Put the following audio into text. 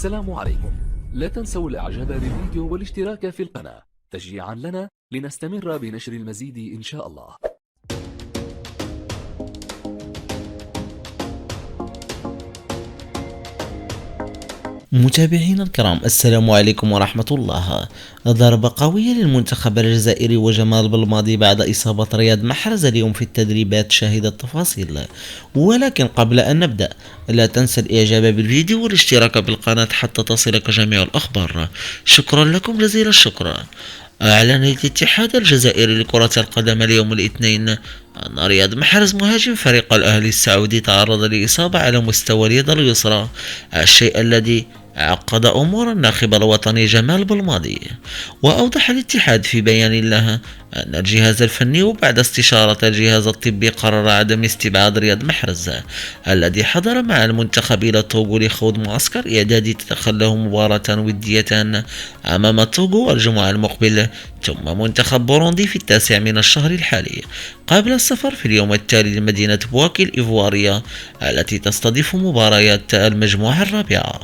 السلام عليكم. لا تنسوا الاعجاب بالفيديو والاشتراك في القناة تشجيعا لنا لنستمر بنشر المزيد إن شاء الله. متابعينا الكرام، السلام عليكم ورحمة الله. ضربة قوية للمنتخب الجزائري وجمال بلماضي بعد إصابة رياض محرز اليوم في التدريبات. شاهد التفاصيل، ولكن قبل أن نبدأ لا تنسى الإعجاب بالفيديو والاشتراك بالقناة حتى تصلك جميع الأخبار. شكرا لكم جزيل الشكر. أعلن الاتحاد الجزائري لكرة القدم اليوم الاثنين أن رياض محرز مهاجم فريق الأهلي السعودي تعرض لإصابة على مستوى اليد اليسرى، الشيء الذي عقد أمور الناخب الوطني جمال بلماضي. وأوضح الاتحاد في بيان له أن الجهاز الفني وبعد استشارة الجهاز الطبي قرر عدم استبعاد رياض محرز الذي حضر مع المنتخب إلى توغو لخوض معسكر إعدادي تتخلى مباراة ودية أمام توغو الجمعة المقبل، ثم منتخب بوروندي في 9 من الشهر الحالي، قبل السفر في اليوم التالي لمدينة بواكي الإيفوارية التي تستضيف مباريات المجموعة الرابعة.